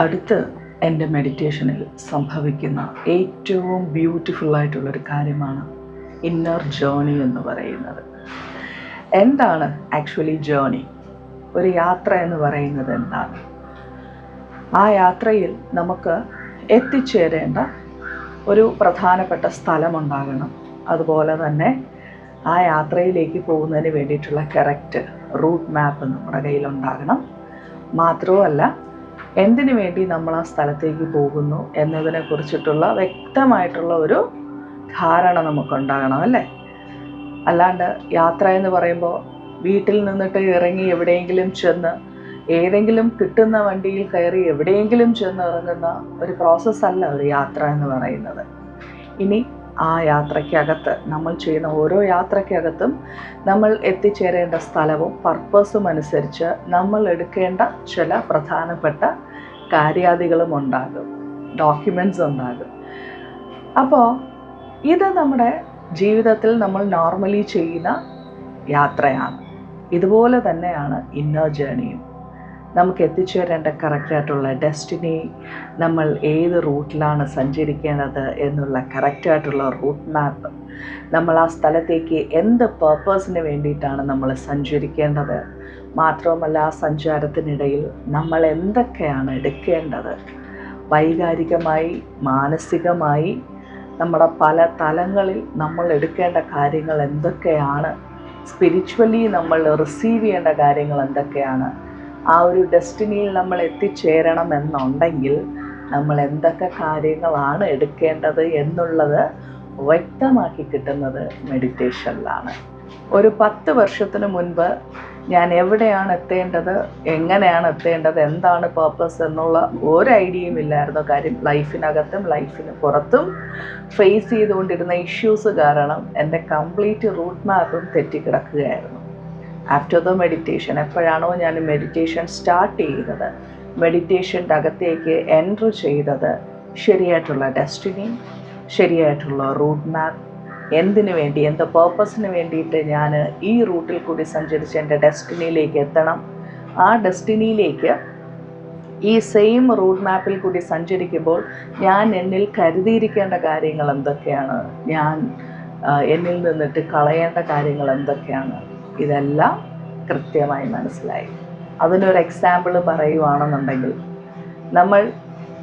അടുത്ത് എൻ്റെ മെഡിറ്റേഷനിൽ സംഭവിക്കുന്ന ഏറ്റവും ബ്യൂട്ടിഫുള്ളായിട്ടുള്ളൊരു കാര്യമാണ് ഇന്നർ ജേണി എന്ന് പറയുന്നത്. എന്താണ് ആക്ച്വലി ജേണി? ഒരു യാത്ര എന്ന് പറയുന്നത് എന്താണ്? ആ യാത്രയിൽ നമുക്ക് എത്തിച്ചേരേണ്ട ഒരു പ്രധാനപ്പെട്ട സ്ഥലമുണ്ടാകണം. അതുപോലെ തന്നെ ആ യാത്രയിലേക്ക് പോകുന്നതിന് വേണ്ടിയിട്ടുള്ള കറക്റ്റ് റൂട്ട് മാപ്പ് നമ്മുടെ കയ്യിലുണ്ടാകണം. മാത്രവുമല്ല, എന്തിനു വേണ്ടി നമ്മൾ ആ സ്ഥലത്തേക്ക് പോകുന്നു എന്നതിനെ കുറിച്ചിട്ടുള്ള വ്യക്തമായിട്ടുള്ള ഒരു ധാരണ നമുക്കുണ്ടാകണം, അല്ലേ? അല്ലാണ്ട് യാത്ര എന്ന് പറയുമ്പോൾ വീട്ടിൽ നിന്നിട്ട് ഇറങ്ങി എവിടെയെങ്കിലും ചെന്ന് ഏതെങ്കിലും കിട്ടുന്ന വണ്ടിയിൽ കയറി എവിടെയെങ്കിലും ചെന്ന് ഇറങ്ങുന്ന ഒരു പ്രോസസ്സല്ല ഒരു യാത്ര എന്ന് പറയുന്നത്. ഇനി ആ യാത്രയ്ക്കകത്ത് നമ്മൾ ചെയ്യുന്ന ഓരോ യാത്രയ്ക്കകത്തും നമ്മൾ എത്തിച്ചേരേണ്ട സ്ഥലവും പർപ്പസും അനുസരിച്ച് നമ്മൾ എടുക്കേണ്ട ചില പ്രധാനപ്പെട്ട കാര്യാദികളും ഉണ്ടാകും, ഡോക്യുമെൻറ്റ്സ് ഉണ്ടാകും. അപ്പോൾ ഇത് നമ്മുടെ ജീവിതത്തിൽ നമ്മൾ നോർമലി ചെയ്യുന്ന യാത്രയാണ്. ഇതുപോലെ തന്നെയാണ് ഇന്നർ ജേണിയും. നമുക്ക് എത്തിച്ചേരേണ്ട കറക്റ്റായിട്ടുള്ള ഡെസ്റ്റിനി, നമ്മൾ ഏത് റൂട്ടിലാണ് സഞ്ചരിക്കേണ്ടത് എന്നുള്ള കറക്റ്റായിട്ടുള്ള റൂട്ട് മാപ്പ്, നമ്മൾ ആ സ്ഥലത്തേക്ക് എന്ത് പർപ്പസിന് വേണ്ടിയിട്ടാണ് നമ്മൾ സഞ്ചരിക്കേണ്ടത്, മാത്രവുമല്ല ആ സഞ്ചാരത്തിനിടയിൽ നമ്മൾ എന്തൊക്കെയാണ് എടുക്കേണ്ടത്, വൈകാരികമായി മാനസികമായി നമ്മുടെ പല തലങ്ങളിൽ നമ്മൾ എടുക്കേണ്ട കാര്യങ്ങൾ എന്തൊക്കെയാണ്, സ്പിരിച്വലി നമ്മൾ റിസീവ് ചെയ്യേണ്ട കാര്യങ്ങൾ എന്തൊക്കെയാണ്, ആ ഒരു ഡെസ്റ്റിനിയിൽ നമ്മൾ എത്തിച്ചേരണം എന്നുണ്ടെങ്കിൽ നമ്മൾ എന്തൊക്കെ കാര്യങ്ങളാണ് എടുക്കേണ്ടത് എന്നുള്ളത് വ്യക്തമാക്കി കിട്ടുന്നത് മെഡിറ്റേഷനിലാണ്. ഒരു 10 വർഷത്തിന് മുൻപ് ഞാൻ എവിടെയാണ് എത്തേണ്ടത്, എങ്ങനെയാണ് എത്തേണ്ടത്, എന്താണ് പർപ്പസ് എന്നുള്ള ഒരു ഐഡിയയും ഇല്ലായിരുന്നു. കാര്യം ലൈഫിനകത്തും ലൈഫിന് പുറത്തും ഫേസ് ചെയ്തുകൊണ്ടിരുന്ന ഇഷ്യൂസ് കാരണം എൻ്റെ കംപ്ലീറ്റ് റൂട്ട് മാപ്പും തെറ്റിക്കിടക്കുകയായിരുന്നു. ആഫ്റ്റർ ദ മെഡിറ്റേഷൻ, എപ്പോഴാണോ ഞാൻ മെഡിറ്റേഷൻ സ്റ്റാർട്ട് ചെയ്തത്, മെഡിറ്റേഷൻ്റെ അകത്തേക്ക് എൻട്രി ചെയ്തത്, ശരിയായിട്ടുള്ള ഡെസ്റ്റിനി, ശരിയായിട്ടുള്ള റൂട്ട് മാപ്പ്, എന്തിനു വേണ്ടി, എന്ത് പർപ്പസിന് വേണ്ടിയിട്ട് ഞാൻ ഈ റൂട്ടിൽ കൂടി സഞ്ചരിച്ച് എൻ്റെ ഡെസ്റ്റിനിയിലേക്ക് എത്തണം, ആ ഡെസ്റ്റിനിയിലേക്ക് ഈ സെയിം റൂട്ട് മാപ്പിൽ കൂടി സഞ്ചരിക്കുമ്പോൾ ഞാൻ എന്നിൽ കരുതിയിരിക്കേണ്ട കാര്യങ്ങൾ എന്തൊക്കെയാണ്, ഞാൻ എന്നിൽ നിന്നിട്ട് കളയേണ്ട കാര്യങ്ങൾ എന്തൊക്കെയാണ്, ഇതെല്ലാം കൃത്യമായി മനസ്സിലായി. അതിനൊരു എക്സാമ്പിൾ പറയുവാണെന്നുണ്ടെങ്കിൽ, നമ്മൾ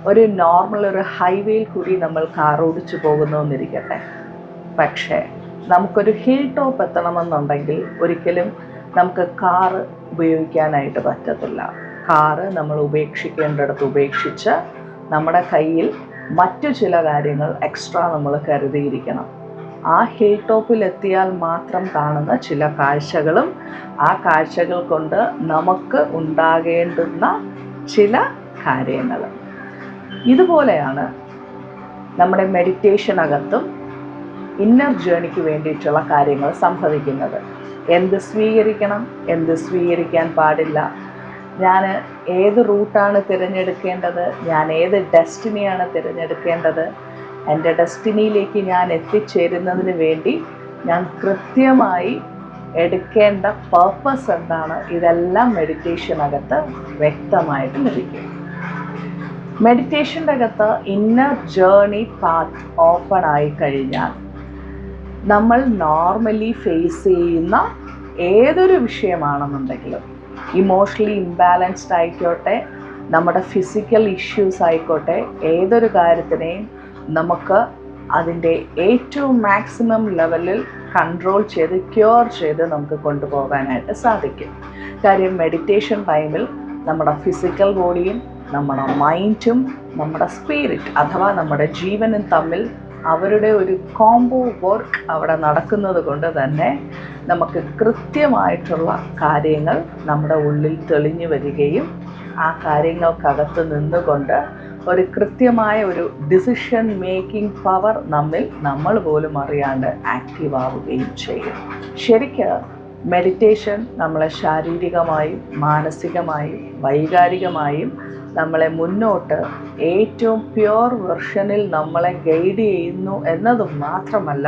ഒരു നോർമൽ ഒരു ഹൈവേയിൽ കൂടി നമ്മൾ കാർ ഓടിച്ചു പോകുന്നുവെന്നിരിക്കട്ടെ. പക്ഷേ നമുക്കൊരു ഹിൽ ടോപ്പ് എത്തണമെന്നുണ്ടെങ്കിൽ ഒരിക്കലും നമുക്ക് കാറ് ഉപയോഗിക്കാനായിട്ട് പറ്റത്തില്ല. കാറ് നമ്മൾ ഉപേക്ഷിക്കേണ്ടിടത്ത് ഉപേക്ഷിച്ച് നമ്മുടെ കയ്യിൽ മറ്റു ചില കാര്യങ്ങൾ എക്സ്ട്രാ നമ്മൾ കരുതിയിരിക്കണം. ആ ഹിൽ ടോപ്പിൽ എത്തിയാൽ മാത്രം കാണുന്ന ചില കാഴ്ചകളും ആ കാഴ്ചകൾ കൊണ്ട് നമുക്ക് ഉണ്ടാകേണ്ടുന്ന ചില കാര്യങ്ങളും. ഇതുപോലെയാണ് നമ്മുടെ മെഡിറ്റേഷനകത്തും ഇന്നർ ജേണിക്ക് വേണ്ടിയിട്ടുള്ള കാര്യങ്ങൾ സംഭവിക്കുന്നത്. എന്ത് സ്വീകരിക്കണം, എന്ത് സ്വീകരിക്കാൻ പാടില്ല, ഞാൻ ഏത് റൂട്ടാണ് തിരഞ്ഞെടുക്കേണ്ടത്, ഞാൻ ഏത് ഡെസ്റ്റിനിയാണ് തിരഞ്ഞെടുക്കേണ്ടത്, എൻ്റെ ഡെസ്റ്റിനിയിലേക്ക് ഞാൻ എത്തിച്ചേരുന്നതിന് വേണ്ടി ഞാൻ കൃത്യമായി എടുക്കേണ്ട പർപ്പസ് എന്താണ്, ഇതെല്ലാം മെഡിറ്റേഷനകത്ത് വ്യക്തമായിട്ട് ലഭിക്കും. മെഡിറ്റേഷൻ്റെ അകത്ത് ഇന്നർ ജേർണി പാത്ത് ഓപ്പൺ ആയി കഴിഞ്ഞാൽ നമ്മൾ നോർമലി ഫേസ് ചെയ്യുന്ന ഏതൊരു വിഷയമാണെന്നുണ്ടെങ്കിലും, ഇമോഷണലി ഇംബാലൻസ്ഡ് ആയിക്കോട്ടെ, നമ്മുടെ ഫിസിക്കൽ ഇഷ്യൂസ് ആയിക്കോട്ടെ, ഏതൊരു കാര്യത്തിനെയും നമുക്ക് അതിൻ്റെ ഏറ്റവും മാക്സിമം ലെവലിൽ കൺട്രോൾ ചെയ്ത് ക്യൂർ ചെയ്ത് നമുക്ക് കൊണ്ടുപോകാനായിട്ട് സാധിക്കും. കാര്യം മെഡിറ്റേഷൻ ടൈമിൽ നമ്മുടെ ഫിസിക്കൽ ബോഡിയും നമ്മുടെ മൈൻഡും നമ്മുടെ സ്പിരിറ്റ് അഥവാ നമ്മുടെ ജീവനും തമ്മിൽ അവരുടെ ഒരു കോംബോ വർക്ക് അവിടെ നടക്കുന്നത് കൊണ്ട് തന്നെ നമുക്ക് കൃത്യമായിട്ടുള്ള കാര്യങ്ങൾ നമ്മുടെ ഉള്ളിൽ തെളിഞ്ഞു വരികയും ആ കാര്യങ്ങൾക്കകത്ത് നിന്നുകൊണ്ട് ഒരു കൃത്യമായ ഒരു ഡിസിഷൻ മേക്കിംഗ് പവർ നമ്മൾ പോലും അറിയാണ്ട് ആക്റ്റീവ് ആവുകയും ചെയ്യും. ശരിക്ക് മെഡിറ്റേഷൻ നമ്മളെ ശാരീരികമായും മാനസികമായും വൈകാരികമായും നമ്മളെ മുന്നോട്ട് ഏറ്റവും പ്യുവർ വെർഷനിൽ നമ്മളെ ഗൈഡ് ചെയ്യുന്നു എന്നത് മാത്രമല്ല,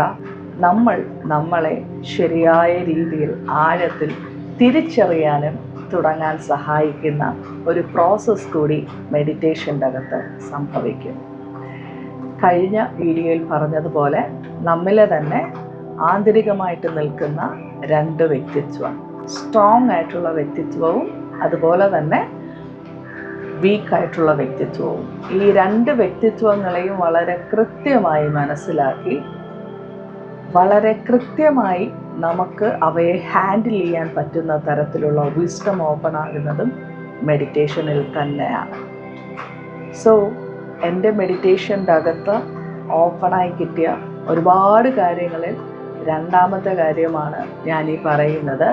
നമ്മളെ ശരിയായ രീതിയിൽ ആഴത്തിൽ തിരിച്ചറിയാനും തുടങ്ങാൻ സഹായിക്കുന്ന ഒരു പ്രോസസ്സ് കൂടി മെഡിറ്റേഷൻ്റെ അകത്ത് സംഭവിക്കും. കഴിഞ്ഞ വീഡിയോയിൽ പറഞ്ഞതുപോലെ നമ്മിലെ തന്നെ ആന്തരികമായിട്ട് നിൽക്കുന്ന രണ്ട് വ്യക്തിത്വം, സ്ട്രോങ് ആയിട്ടുള്ള വ്യക്തിത്വവും അതുപോലെ തന്നെ വീക്കായിട്ടുള്ള വ്യക്തിത്വവും, ഈ രണ്ട് വ്യക്തിത്വങ്ങളെയും വളരെ കൃത്യമായി മനസ്സിലാക്കി വളരെ കൃത്യമായി നമുക്ക് അവയെ ഹാൻഡിൽ ചെയ്യാൻ പറ്റുന്ന തരത്തിലുള്ള വിസ്ഡം ഓപ്പൺ ആകുന്നതും മെഡിറ്റേഷനിൽ തന്നെയാണ്. സോ എൻ്റെ മെഡിറ്റേഷൻ്റെ അകത്ത് ഓപ്പണായി കിട്ടിയ ഒരുപാട് കാര്യങ്ങളിൽ രണ്ടാമത്തെ കാര്യമാണ് ഞാൻ ഈ പറയുന്നത്.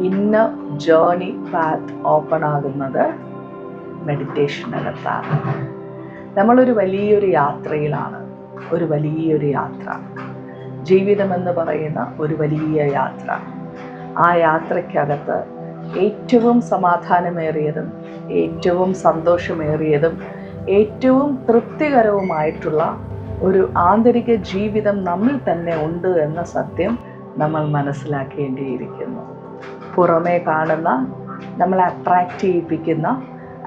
ഇന്നർ ജേർണി പാത്ത് ഓപ്പൺ ആകുന്നത് മെഡിറ്റേഷനകത്താണ്. നമ്മളൊരു വലിയൊരു യാത്രയിലാണ്, ഒരു വലിയൊരു യാത്ര, ജീവിതമെന്ന് പറയുന്ന ഒരു വലിയ യാത്ര. ആ യാത്രയ്ക്കകത്ത് ഏറ്റവും സമാധാനമേറിയതും ഏറ്റവും സന്തോഷമേറിയതും ഏറ്റവും തൃപ്തികരവുമായിട്ടുള്ള ഒരു ആന്തരിക ജീവിതം നമ്മിൽ തന്നെ ഉണ്ട് എന്ന സത്യം നമ്മൾ മനസ്സിലാക്കേണ്ടിയിരിക്കുന്നു. പുറമേ കാണുന്ന, നമ്മളെ അട്രാക്റ്റ് ചെയ്യിപ്പിക്കുന്ന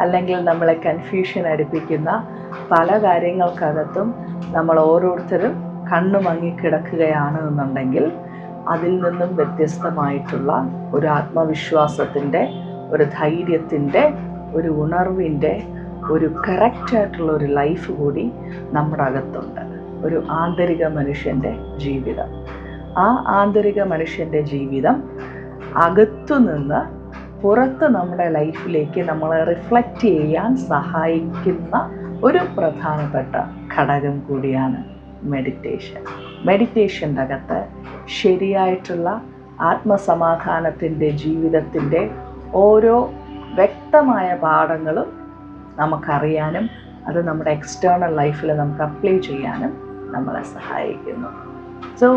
അല്ലെങ്കിൽ നമ്മളെ കൺഫ്യൂഷൻ അടുപ്പിക്കുന്ന പല കാര്യങ്ങൾക്കകത്തും നമ്മൾ ഓരോരുത്തരും കണ്ണു മങ്ങിക്കിടക്കുകയാണ് എന്നുണ്ടെങ്കിൽ അതിൽ നിന്നും വ്യത്യസ്തമായിട്ടുള്ള ഒരു ആത്മവിശ്വാസത്തിൻ്റെ, ഒരു ധൈര്യത്തിൻ്റെ, ഒരു ഉണർവിൻ്റെ, ഒരു കറക്റ്റായിട്ടുള്ള ഒരു ലൈഫ് കൂടി നമ്മുടെ അകത്തുണ്ട്. ഒരു ആന്തരിക മനുഷ്യൻ്റെ ജീവിതം. ആ ആന്തരിക മനുഷ്യൻ്റെ ജീവിതം അകത്തുനിന്ന് പുറത്ത് നമ്മുടെ ലൈഫിലേക്ക് നമ്മളെ റിഫ്ലക്റ്റ് ചെയ്യാൻ സഹായിക്കുന്ന ഒരു പ്രധാനപ്പെട്ട ഘടകം കൂടിയാണ് മെഡിറ്റേഷൻ. മെഡിറ്റേഷൻ്റെ അകത്ത് ശരിയായിട്ടുള്ള ആത്മസമാധാനത്തിൻ്റെ ജീവിതത്തിൻ്റെ ഓരോ വ്യക്തമായ പാഠങ്ങളും നമുക്കറിയാനും അത് നമ്മുടെ എക്സ്റ്റേണൽ ലൈഫിൽ നമുക്ക് അപ്ലൈ ചെയ്യാനും നമ്മളെ സഹായിക്കുന്നു. സോ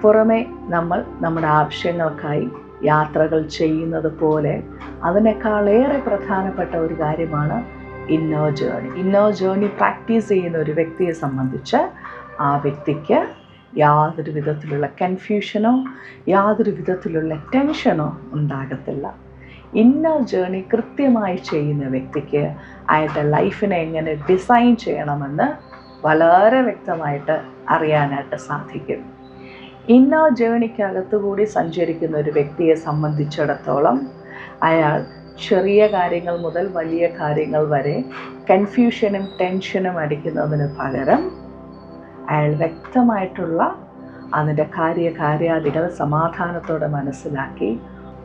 പുറമെ നമ്മൾ നമ്മുടെ ആവശ്യങ്ങൾക്കായി യാത്രകൾ ചെയ്യുന്നത് പോലെ അതിനേക്കാളേറെ പ്രധാനപ്പെട്ട ഒരു കാര്യമാണ് inner journey. Inner journey practice ചെയ്യുന്ന ഒരു വ്യക്തിയെ സംബന്ധിച്ച് ആ വ്യക്തിക്ക് യാതൊരു വിധത്തിലുള്ള കൺഫ്യൂഷനോ യാതൊരു വിധത്തിലുള്ള ടെൻഷനോ ഉണ്ടാകത്തില്ല. ഇന്നർ ജേർണി കൃത്യമായി ചെയ്യുന്ന വ്യക്തിക്ക് അയാളുടെ ലൈഫിനെ എങ്ങനെ ഡിസൈൻ ചെയ്യണമെന്ന് വളരെ വ്യക്തമായിട്ട് അറിയാനായിട്ട് സാധിക്കും. ഇന്നർ ജേർണിക്കകത്തുകൂടി സഞ്ചരിക്കുന്ന ഒരു വ്യക്തിയെ സംബന്ധിച്ചിടത്തോളം അയാൾ ചെറിയ കാര്യങ്ങൾ മുതൽ വലിയ കാര്യങ്ങൾ വരെ കൺഫ്യൂഷനും ടെൻഷനും അടിക്കുന്നതിന് പകരം അയാൾ വ്യക്തമായിട്ടുള്ള അതിൻ്റെ കാര്യാദികൾ സമാധാനത്തോടെ മനസ്സിലാക്കി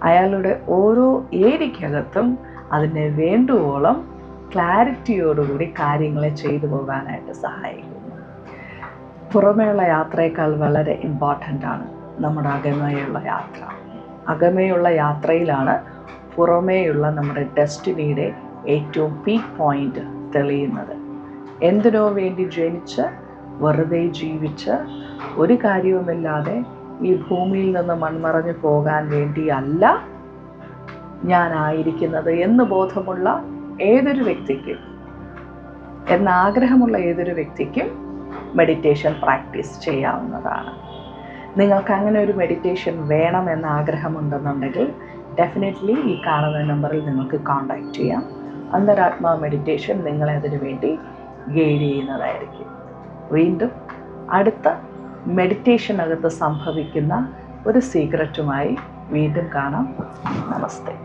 അയാളുടെ ഓരോ ഏരിയക്കകത്തും അതിനെ വേണ്ടുവോളം ക്ലാരിറ്റിയോടുകൂടി കാര്യങ്ങളെ ചെയ്തു പോകാനായിട്ട് സഹായിക്കുന്നു. പുറമേയുള്ള യാത്രയേക്കാൾ വളരെ ഇമ്പോർട്ടൻ്റ് ആണ് നമ്മുടെ അകമേയുള്ള യാത്ര. അകമേയുള്ള യാത്രയിലാണ് പുറമേയുള്ള നമ്മുടെ ഡെസ്റ്റിനിയുടെ ഏറ്റവും പീക്ക് പോയിൻ്റ് തെളിയുന്നത്. എന്തിനോ വേണ്ടി ജനിച്ച് വെറുതെ ജീവിച്ച് ഒരു കാര്യവുമില്ലാതെ ഈ ഭൂമിയിൽ നിന്ന് മൺമറഞ്ഞു പോകാൻ വേണ്ടിയല്ല ഞാനായിരിക്കുന്നത് എന്ന് ബോധമുള്ള ഏതൊരു വ്യക്തിക്കും, എന്നാഗ്രഹമുള്ള ഏതൊരു വ്യക്തിക്കും മെഡിറ്റേഷൻ പ്രാക്ടീസ് ചെയ്യാവുന്നതാണ്. നിങ്ങൾക്ക് അങ്ങനെ ഒരു മെഡിറ്റേഷൻ വേണമെന്ന ആഗ്രഹമുണ്ടെന്നുണ്ടെങ്കിൽ ഡെഫിനറ്റ്ലി ഈ കാണുന്ന നമ്പറിൽ നിങ്ങൾക്ക് കോൺടാക്റ്റ് ചെയ്യാം. അന്തരാത്മാ മെഡിറ്റേഷൻ നിങ്ങളെ അതിനു വേണ്ടി ഗൈഡ് ചെയ്യുന്നതായിരിക്കും. വീണ്ടും അടുത്ത മെഡിറ്റേഷനകത്ത് സംഭവിക്കുന്ന ഒരു സീക്രറ്റുമായി വീണ്ടും കാണാം. നമസ്തേ.